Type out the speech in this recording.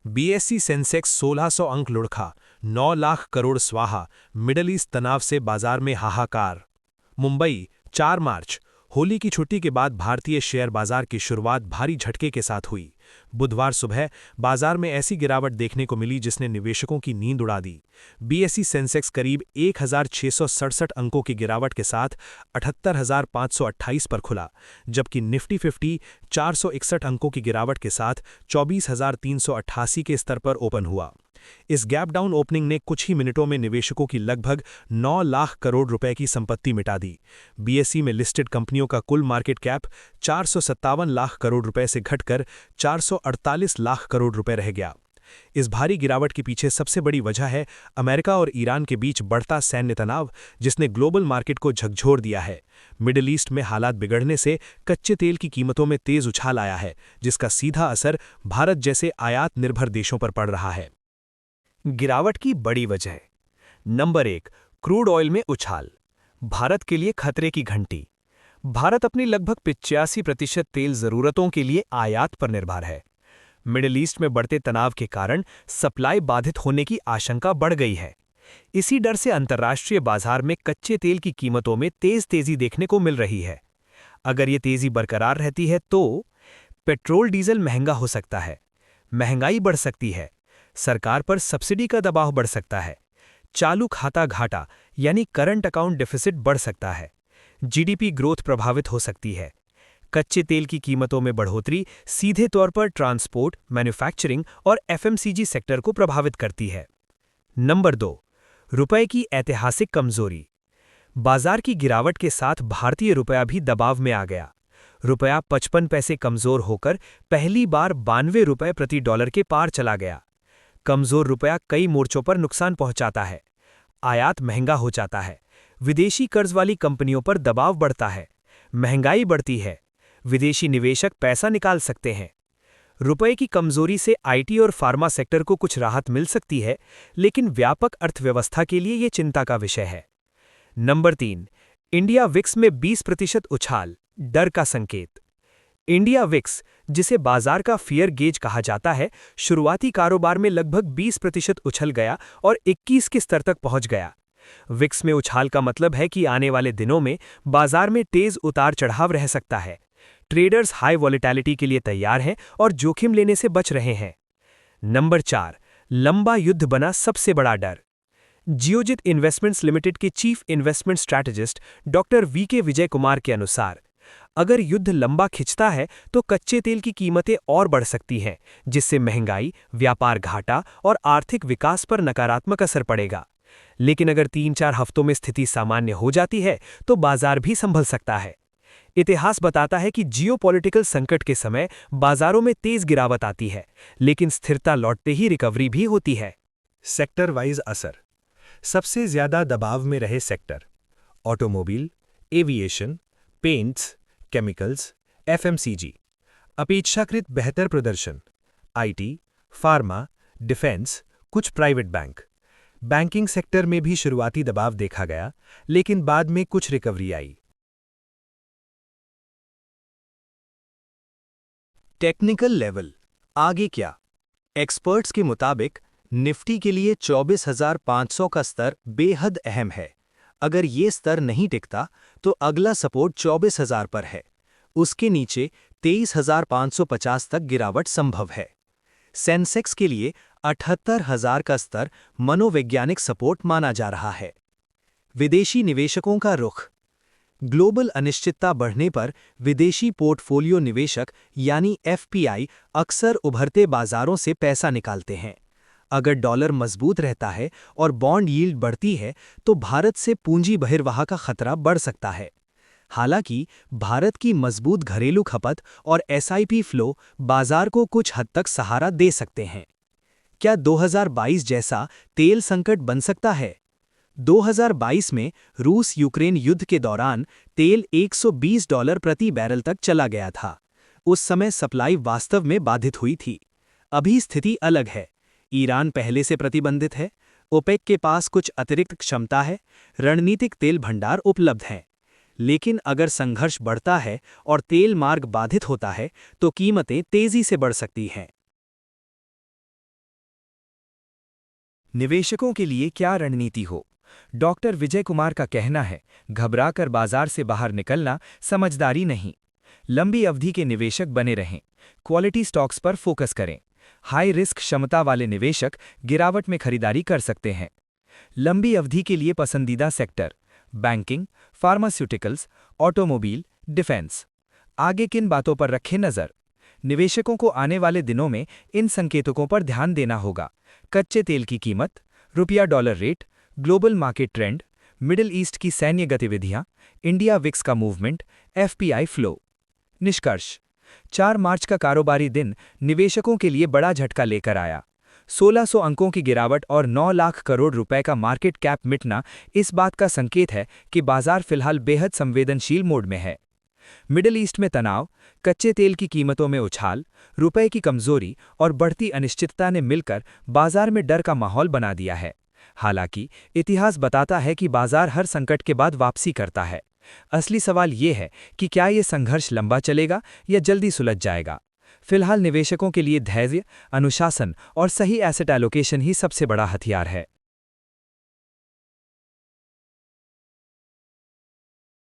BSE Sensex 1600 अंक लुढ़का, 9 लाख करोड़ स्वाहा, middle east तनाव से बाजार में हाहाकार। मुंबई 4 मार्च। होली की छुट्टी के बाद भारतीय शेयर बाजार की शुरुआत भारी झटके के साथ हुई। बुधवार सुबह बाजार में ऐसी गिरावट देखने को मिली जिसने निवेशकों की नींद उड़ा दी। बीएसई सेंसेक्स करीब 1667 अंकों की गिरावट के साथ 78,528 पर खुला, जबकि निफ्टी 50 461 अंकों की गिरावट के साथ 24,388 के स्तर पर ओपन हुआ। इस गैप डाउन ओपनिंग ने कुछ ही मिनटों में निवेशकों की लगभग 9 लाख करोड़ रुपए की संपत्ति मिटा दी। बीएसई में लिस्टेड कंपनियों का कुल मार्केट कैप 457 लाख करोड़ रुपए से घटकर 448 लाख करोड़ रुपए रह गया। इस भारी गिरावट के पीछे सबसे बड़ी वजह है अमेरिका और ईरान के बीच बढ़ता सैन्य तनाव, जिसने ग्लोबल मार्केट को झकझोर दिया है। मिडिल ईस्ट में हालात बिगड़ने से कच्चे तेल की कीमतों में तेज उछाल आया है, जिसका सीधा असर भारत जैसे आयात निर्भर देशों पर पड़ रहा है। गिरावट की बड़ी वजह। नंबर 1, क्रूड ऑयल में उछाल। भारत के लिए खतरे की घंटी। भारत अपनी लगभग 85% तेल जरूरतों के लिए आयात पर निर्भर है। मिडिल ईस्ट में बढ़ते तनाव के कारण सप्लाई बाधित होने की आशंका बढ़ गई है। इसी डर से अंतर्राष्ट्रीय बाजार में कच्चे तेल की कीमतों में तेजी देखने को मिल रही है। अगर ये तेजी बरकरार रहती है तो पेट्रोल डीजल महंगा हो सकता है, महंगाई बढ़ सकती है, सरकार पर सब्सिडी का दबाव बढ़ सकता है, चालू खाता घाटा यानी करंट अकाउंट डेफिसिट बढ़ सकता है, जीडीपी ग्रोथ प्रभावित हो सकती है। कच्चे तेल की कीमतों में बढ़ोतरी सीधे तौर पर ट्रांसपोर्ट, मैन्युफैक्चरिंग और एफएमसीजी सेक्टर को प्रभावित करती है। नंबर 2, रुपए की ऐतिहासिक कमजोरी। बाजार की गिरावट के साथ भारतीय रुपया भी दबाव में आ गया। रुपया 55 पैसे कमजोर होकर पहली बार 92 रुपए प्रति डॉलर के पार चला गया। कमजोर रुपया कई मोर्चों पर नुकसान पहुंचाता है। आयात महंगा हो जाता है, विदेशी कर्ज वाली कंपनियों पर दबाव बढ़ता है, महंगाई बढ़ती है, विदेशी निवेशक पैसा निकाल सकते हैं। रुपए की कमजोरी से आईटी और फार्मा सेक्टर को कुछ राहत मिल सकती है, लेकिन व्यापक अर्थव्यवस्था के लिए ये चिंता का विषय है। नंबर 3, इंडिया विक्स में 20% उछाल, डर का संकेत। इंडिया विक्स, जिसे बाजार का फियर गेज कहा जाता है, शुरुआती कारोबार में लगभग 20% उछल गया और 21 के स्तर तक पहुंच गया। विक्स में उछाल का मतलब है कि आने वाले दिनों में बाजार में तेज उतार चढ़ाव रह सकता है। ट्रेडर्स हाई वॉलेटिलिटी के लिए तैयार हैं और जोखिम लेने से बच रहे हैं। नंबर 4, लंबा युद्ध बना सबसे बड़ा डर। जियोजित इन्वेस्टमेंट्स लिमिटेड के chief investment strategist doctor V K Vijay Kumar के अनुसार, अगर युद्ध लंबा खिंचता है तो कच्चे तेल की कीमतें और बढ़ सकती हैं, जिससे महंगाई, व्यापार घाटा और आर्थिक विकास पर नकारात्मक असर पड़ेगा। लेकिन अगर 3-4 हफ्तों में स्थिति सामान्य हो जाती है तो बाजार भी संभल सकता है। इतिहास बताता है कि जियोपॉलिटिकल संकट के समय बाजारों में तेज गिरावट आती है, लेकिन स्थिरता लौटते ही रिकवरी भी होती है। सेक्टर वाइज असर। सबसे ज्यादा दबाव में रहे sector: automobile, aviation, paints, chemicals, FMCG. अपेक्षाकृत बेहतर प्रदर्शन: आईटी, फार्मा, डिफेंस, कुछ प्राइवेट बैंक। बैंकिंग सेक्टर में भी शुरुआती दबाव देखा गया, लेकिन बाद में कुछ रिकवरी आई। टेक्निकल लेवल, आगे क्या? एक्सपर्ट्स के मुताबिक निफ्टी के लिए 24,500 का स्तर बेहद अहम है। अगर ये स्तर नहीं टिकता तो अगला सपोर्ट 24,000 पर है। उसके नीचे 23,550 तक गिरावट संभव है। सेंसेक्स के लिए 78,000 का स्तर मनोवैज्ञानिक सपोर्ट माना जा रहा है। विदेशी निवेशकों का रुख। ग्लोबल अनिश्चितता बढ़ने पर विदेशी पोर्टफोलियो निवेशक यानी एफपीआई अक्सर उभरते बाजारों से पैसा निकालते हैं। अगर डॉलर मजबूत रहता है और बॉन्ड यील्ड बढ़ती है तो भारत से पूंजी बहिर्वाह का खतरा बढ़ सकता है। हालांकि भारत की मजबूत घरेलू खपत और एसआईपी फ्लो बाजार को कुछ हद तक सहारा दे सकते हैं। क्या 2022 जैसा तेल संकट बन सकता है? 2022 में रूस यूक्रेन युद्ध के दौरान तेल $120 प्रति बैरल तक चला गया था। उस समय सप्लाई वास्तव में बाधित हुई थी। अभी स्थिति अलग है। ईरान पहले से प्रतिबंधित है, ओपेक के पास कुछ अतिरिक्त क्षमता है, रणनीतिक तेल भंडार उपलब्ध हैं। लेकिन अगर संघर्ष बढ़ता है और तेल मार्ग बाधित होता है तो कीमतें तेजी से बढ़ सकती हैं। निवेशकों के लिए क्या रणनीति हो? डॉक्टर विजय कुमार का कहना है, घबराकर बाजार से बाहर निकलना समझदारी नहीं। लंबी अवधि के निवेशक बने रहें, क्वालिटी स्टॉक्स पर फोकस करें। हाई रिस्क क्षमता वाले निवेशक गिरावट में खरीदारी कर सकते हैं। लंबी अवधि के लिए पसंदीदा sector: banking, pharmaceuticals, automobile, defence. आगे किन बातों पर रखें नजर? निवेशकों को आने वाले दिनों में इन संकेतकों पर ध्यान देना होगा: कच्चे तेल की कीमत, रुपया dollar rate, global market trend, middle east की सैन्य गतिविधियां, इंडिया विक्स का मूवमेंट, एफपीआई फ्लो। निष्कर्ष: 4 मार्च का कारोबारी दिन निवेशकों के लिए बड़ा झटका लेकर आया। 1600 अंकों की गिरावट और 9 लाख करोड़ रुपए का मार्केट कैप मिटना इस बात का संकेत है कि बाजार फिलहाल बेहद संवेदनशील मोड में है। मिडिल ईस्ट में तनाव, कच्चे तेल की कीमतों में उछाल, रुपए की कमजोरी और बढ़ती अनिश्चितता ने मिलकर बाजार में डर का माहौल बना दिया है। हालांकि इतिहास बताता है कि बाजार हर संकट के बाद वापसी करता है। असली सवाल ये है कि क्या ये संघर्ष लंबा चलेगा या जल्दी सुलझ जाएगा। फिलहाल निवेशकों के लिए धैर्य, अनुशासन और सही एसेट एलोकेशन ही सबसे बड़ा हथियार है।